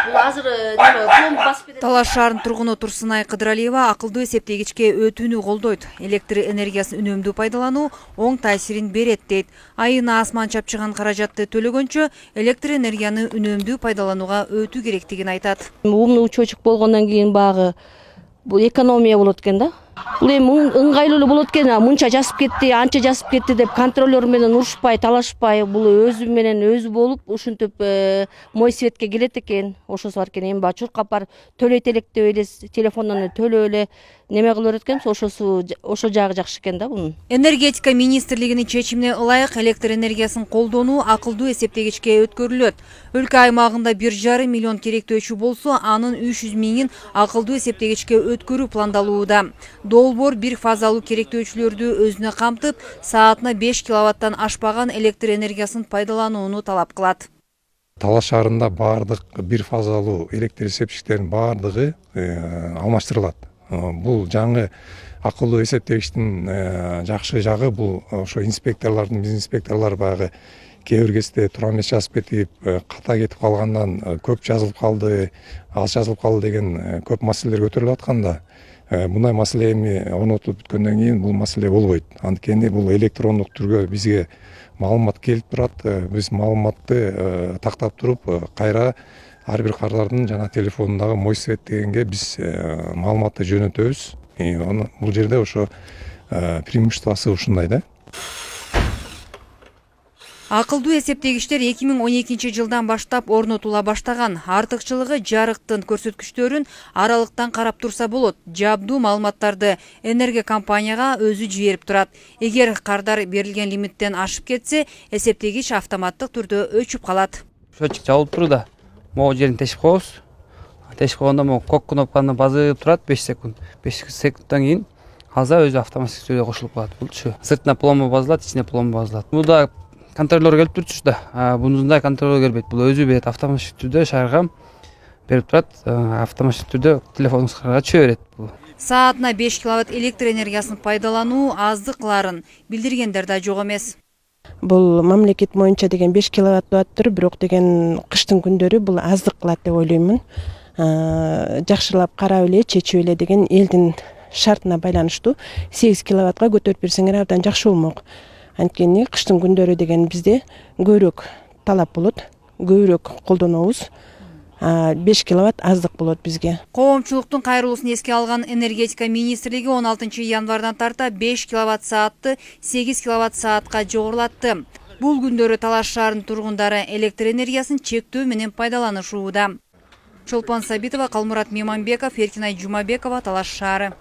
Бул азыр пломб басып кетет. Талаш шаарынын тургуну Турсунай Кыдыралиева акылдуу эсептегичке өтүүнү колдойт. Электр энергиясын үнөмдүү пайдалануу оң таасирин берет дейт. Айына асман чапчыган каражатты төлөгөнчө электр энергияны үнөмдүү пайдаланууга өтүү керектигин айтат. Умный учетчик болгондон кийин багы бул экономия болот экен да. Бул эми ыңгайлуу болот экен, мынча жасып кетти, анча жасып кетти деп контролер менен урушпай, талашпай, бул өзү менен өзү болуп, ушинтип мой светке келет экен. Ошосу бар экен. Эми бачурка бар төлөйт элек деп эле телефондон төлөп эле неме кылып берет экен. Ошо жагы жакшы экен да бунун. Энергетика министрлигинин чечимине ылайык электр энергиясын колдонуу акылдуу эсептегичке өткөрүлөт. Өлкө аймагында 1,5 миллион керектөөчү болсо, анын 300 миңин акылдуу эсептегичке өткөрүү пландалууда. Долбоор бир фазалуу керектөөчүлөрдү өзүнө камтып, саатына 5 киловаттан ашпаган электр энергиясын пайдаланууну талап кылат. Талаш шаарында баардык бир фазалуу электр эсептегичтердин баардыгы алмаштырылат. Бул жаңы акылдуу эсептегичтин жакшы жагы бул ошо инспекторлордун, биз инспекторлор баягы кээ бир кезде туура эмес жазып кетип, ката кетип калгандан көп жазылып калды, аз жазылып калды деген көп маселелер көтөрүлүп атканда, мындай маселе эми орнотулуп бүткөндөн кийин бул маселе болбойт. Анткени бул электрондук түргө бизге маалымат келип турат. Биз маалыматты тактап туруп, кайра ар бир кардардын жана телефонундагы мой свет дегенге биз маалыматты жөнөтөбүз. Бул жерде ошо преимуществосы ушундай да. Акылдуу эсептегичтер 2012 жылдан баштап орнотула баштаган. Артыкчылыгы жарыктын көрсөткүчтөрүн аралыктан карап турса болот. Жабдуу маалыматтарды энергия компанияга өзү жиберип турат. Эгер кардар берилген лимиттен ашып кетсе, эсептегич автоматтык түрдө өчүп калат. Счетчик жабылып турду. Могу жерин тешип коебуз. Тешип койгондо могу кок кнопканы басып турат 5 секунд. 5 секундтан кийин аза өзү автоматик түрдө кошулуп калат. Булчу сыртына пломба базылат, ичине пломба базылат. Буда контролер келип турчу да. Бунундай контролер келбейт. Бул өзү берет, автоматик түрдө шаарга берип турат. Автоматик түрдө телефонуңузга чыга берет. Саатына 5 киловатт электр энергиясын пайдалануу аздыкларын билдиргендер да жок эмес. Бул мамлекет боюнча деген 5 киловатт туруптур, бирок деген кыштын күндөрү бул аздык кылат деп ойлоймун. Жакшылап карап эле, чечип эле деген элдин шартына байланыштуу 8 киловаттка көтөрүп берсеңер абдан жакшы болмок. Анткени кыштын күндөрү деген бизде көбүрөөк талап болот, көбүрөөк колдонобуз. 5 киловатт аздык болот бизге. Коомчулуктун кайрылуусун эске алган энергетика министрлиги 16 январдан тарта 5 киловатт саатты 8 киловатт саатка жогорулатты. Бул күндөрү Талаш шаарынын тургундары электр энергиясын чектөө менен пайдаланышууда. Чолпон Сабитова, Калмурат Меманбеков, Эркинай Жумабекова, Талаш шаары.